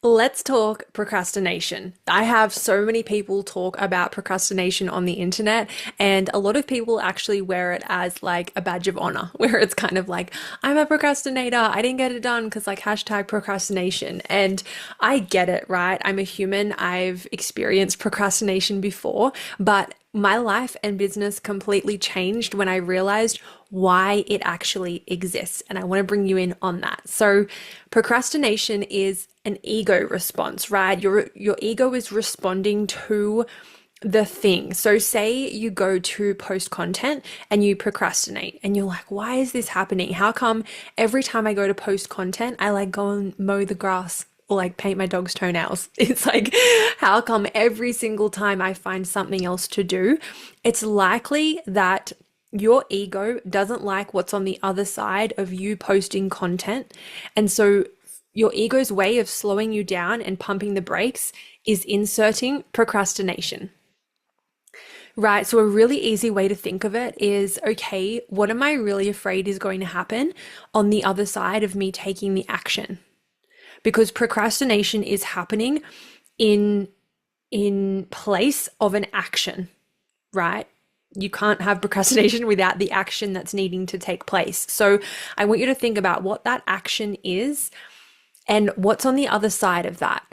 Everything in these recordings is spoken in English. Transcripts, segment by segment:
Let's talk procrastination. I have so many people talk about procrastination on the internet, and a lot of people actually wear it as like a badge of honor, where it's kind of like, I'm a procrastinator. I didn't get it done because like hashtag procrastination. And I get it, right? I'm a human. I've experienced procrastination before, but my life and business completely changed when I realized why it actually exists. And I want to bring you in on that. So, procrastination is an ego response, right? Your ego is responding to the thing. So say you go to post content and you procrastinate and you're like, why is this happening? How come every time I go to post content, I like go and mow the grass or like paint my dog's toenails? It's like, how come every single time I find something else to do? It's likely that your ego doesn't like what's on the other side of you posting content. And so your ego's way of slowing you down and pumping the brakes is inserting procrastination. Right. So a really easy way to think of it is, okay, what am I really afraid is going to happen on the other side of me taking the action? Because procrastination is happening in place of an action, right? You can't have procrastination without the action that's needing to take place. So I want you to think about what that action is and what's on the other side of that.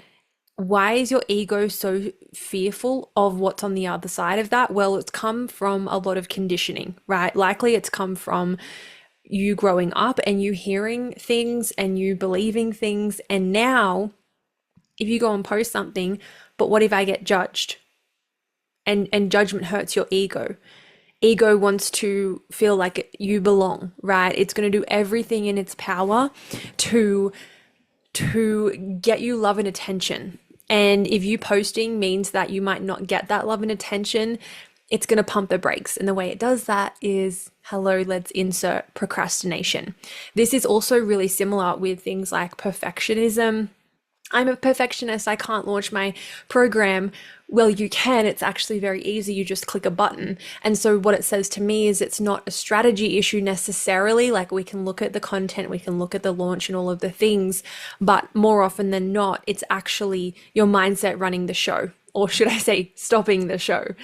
Why is your ego so fearful of what's on the other side of that? Well, it's come from a lot of conditioning, right? Likely it's come from you growing up and you hearing things and you believing things. And now, if you go and post something, but what if I get judged? And judgment hurts your ego. Ego wants to feel like you belong, right? It's going to do everything in its power to get you love and attention. And if you posting means that you might not get that love and attention, it's going to pump the brakes. And the way it does that is, hello, let's insert procrastination. This is also really similar with things like perfectionism. I'm a perfectionist. I can't launch my program. Well, you can. It's actually very easy. You just click a button. And so what it says to me is it's not a strategy issue necessarily. Like we can look at the content, we can look at the launch and all of the things, but more often than not, it's actually your mindset running the show, or should I say stopping the show.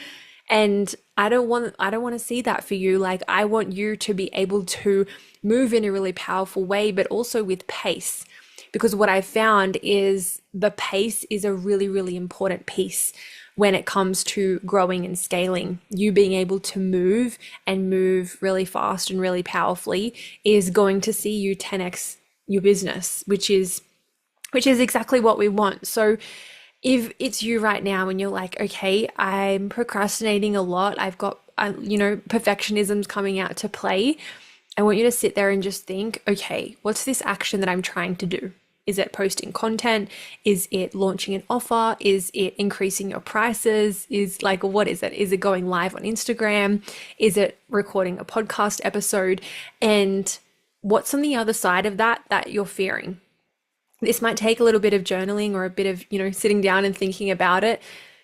And I don't want to see that for you. Like I want you to be able to move in a really powerful way, but also with pace. Because what I found is the pace is a really, really important piece when it comes to growing and scaling. You being able to move and move really fast and really powerfully is going to see you 10x your business, which is exactly what we want. So if it's you right now and you're like, okay, I'm procrastinating a lot, I've got, perfectionism's coming out to play. I want you to sit there and just think, okay, what's this action that I'm trying to do? Is it posting content? Is it launching an offer? Is it increasing your prices? What is it? Is it going live on Instagram? Is it recording a podcast episode? And what's on the other side of that you're fearing? This might take a little bit of journaling or a bit of, sitting down and thinking about it.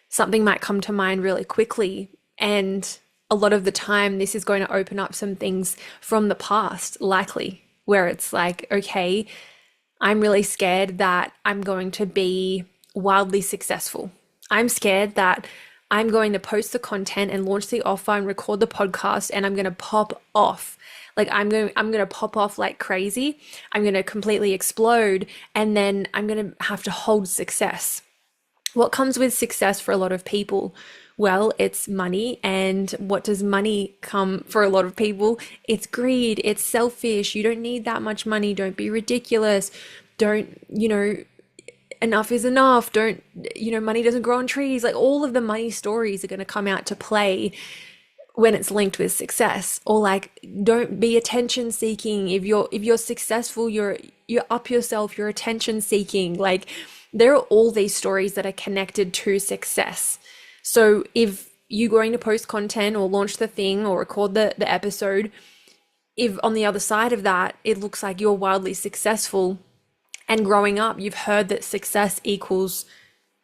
Something might come to mind really quickly. And a lot of the time, this is going to open up some things from the past, likely, where it's like, okay, I'm really scared that I'm going to be wildly successful. I'm scared that I'm going to post the content and launch the offer and record the podcast and I'm going to pop off. Like I'm going to pop off like crazy. I'm going to completely explode and then I'm going to have to hold success. What comes with success for a lot of people? Well, it's money. And what does money come for a lot of people? It's greed. It's selfish. You don't need that much money. Don't be ridiculous. Don't, enough is enough. Don't, money doesn't grow on trees. Like all of the money stories are going to come out to play when it's linked with success. Or like, don't be attention seeking. If you're successful, you're up yourself, you're attention seeking. Like there are all these stories that are connected to success. So if you're going to post content or launch the thing or record the episode, if on the other side of that, it looks like you're wildly successful and growing up, you've heard that success equals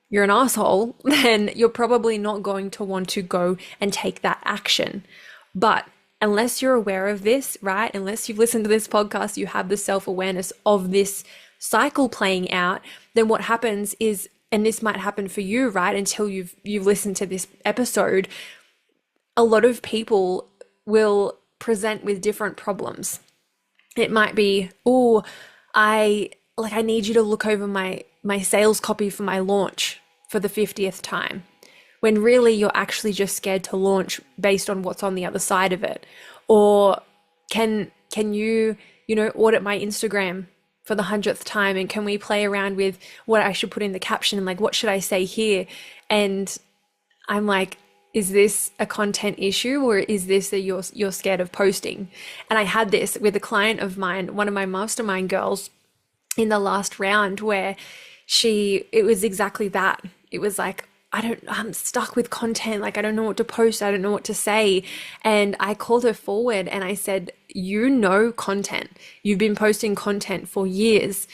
you're an asshole, then you're probably not going to want to go and take that action. But unless you're aware of this, right? Unless you've listened to this podcast, you have the self-awareness of this cycle playing out, then what happens is, and this might happen for you, right, until you've listened to this episode, a lot of people will present with different problems. It might be, oh, I need you to look over my sales copy for my launch for the 50th time. When really you're actually just scared to launch based on what's on the other side of it. Or can you, audit my Instagram for the 100th time, and can we play around with what I should put in the caption and like what should I say here? And I'm like, is this a content issue, or is this that you're scared of posting? And I had this with a client of mine, one of my mastermind girls, in the last round, where it was exactly that. It was like, I'm stuck with content. Like, I don't know what to post. I don't know what to say. And I called her forward and I said, content. You've been posting content for years.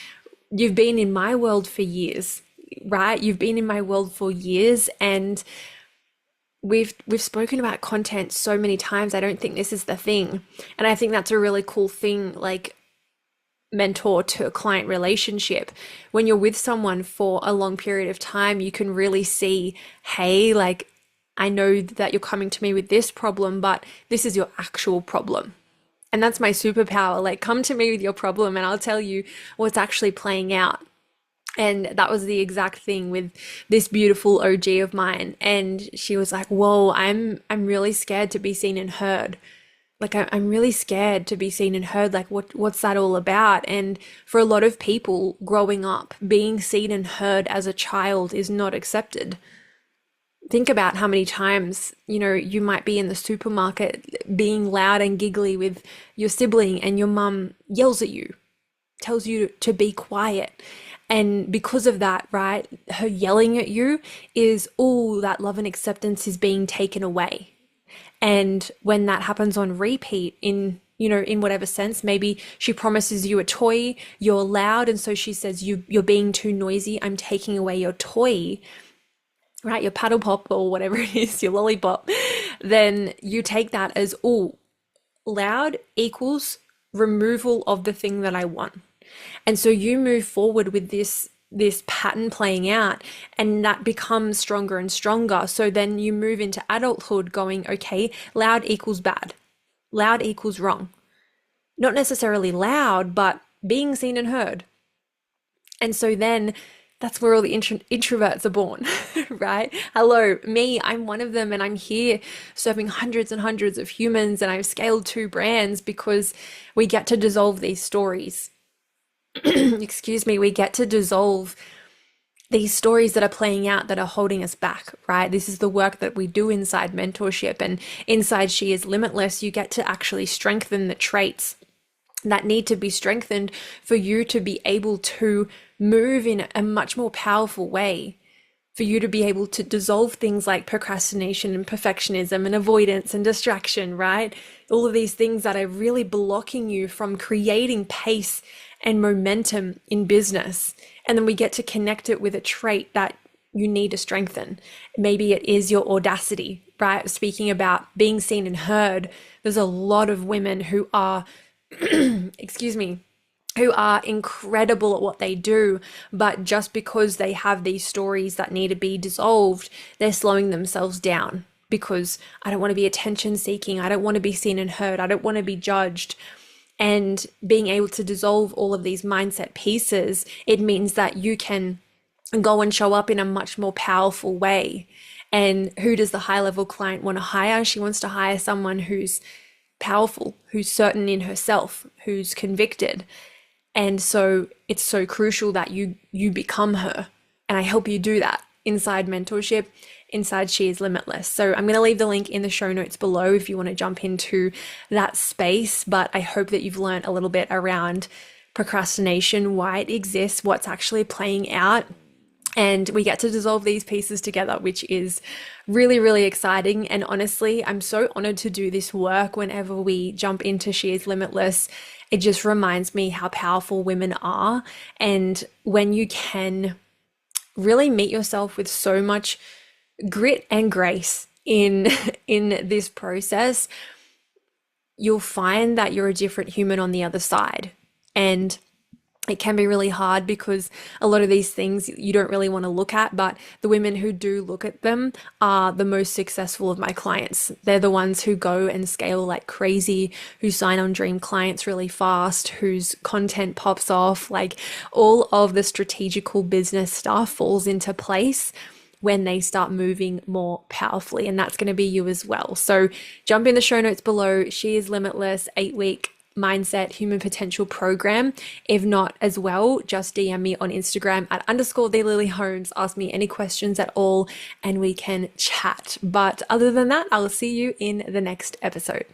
You've been in my world for years, right? You've been in my world for years, and we've spoken about content so many times. I don't think this is the thing. And I think that's a really cool thing, like mentor to client relationship. When you're with someone for a long period of time, you can really see, hey, like, I know that you're coming to me with this problem, but this is your actual problem. And that's my superpower. Like, come to me with your problem and I'll tell you what's actually playing out. And that was the exact thing with this beautiful OG of mine. And she was like, whoa, I'm really scared to be seen and heard. Like, I'm really scared to be seen and heard. Like, what's that all about? And for a lot of people growing up, being seen and heard as a child is not accepted. Think about how many times, you might be in the supermarket being loud and giggly with your sibling, and your mum yells at you, tells you to be quiet. And because of that, right, her yelling at you is all that love and acceptance is being taken away. And when that happens on repeat in whatever sense, maybe she promises you a toy, you're loud, and so she says you're being too noisy, I'm taking away your toy, right, your paddle pop or whatever it is, your lollipop, then you take that as, oh, loud equals removal of the thing that I want. And so you move forward with this pattern playing out, and that becomes stronger and stronger. So then you move into adulthood going, okay, loud equals bad. Loud equals wrong. Not necessarily loud, but being seen and heard. And so then that's where all the introverts are born, right? Hello, me, I'm one of them, and I'm here serving hundreds and hundreds of humans, and I've scaled 2 brands because we get to dissolve these stories. Excuse me, we get to dissolve these stories that are playing out that are holding us back, right? This is the work that we do inside mentorship, and inside She is Limitless, you get to actually strengthen the traits that need to be strengthened for you to be able to move in a much more powerful way, for you to be able to dissolve things like procrastination and perfectionism and avoidance and distraction, right? All of these things that are really blocking you from creating pace and momentum in business. And then we get to connect it with a trait that you need to strengthen. Maybe it is your audacity, right? Speaking about being seen and heard, there's a lot of women who are, excuse me, who are incredible at what they do, but just because they have these stories that need to be dissolved, they're slowing themselves down because I don't want to be attention seeking. I don't want to be seen and heard. I don't want to be judged. And being able to dissolve all of these mindset pieces, it means that you can go and show up in a much more powerful way. And who does the high level client want to hire? She wants to hire someone who's powerful, who's certain in herself, who's convicted. And so it's so crucial that you become her. And I help you do that inside mentorship, inside She is Limitless. So I'm going to leave the link in the show notes below if you want to jump into that space. But I hope that you've learned a little bit around procrastination, why it exists, what's actually playing out. And we get to dissolve these pieces together, which is really, really exciting. And honestly, I'm so honored to do this work whenever we jump into She is Limitless. It just reminds me how powerful women are. And when you can really meet yourself with so much grit and grace in this process, you'll find that you're a different human on the other side. And it can be really hard because a lot of these things you don't really want to look at, but the women who do look at them are the most successful of my clients. They're the ones who go and scale like crazy, who sign on dream clients really fast, whose content pops off, like all of the strategical business stuff falls into place when they start moving more powerfully. And that's going to be you as well. So jump in the show notes below. She is Limitless 8-week mindset human potential program. If not as well, just DM me on Instagram at _TheLilyHolmes. Ask me any questions at all and we can chat. But other than that, I'll see you in the next episode.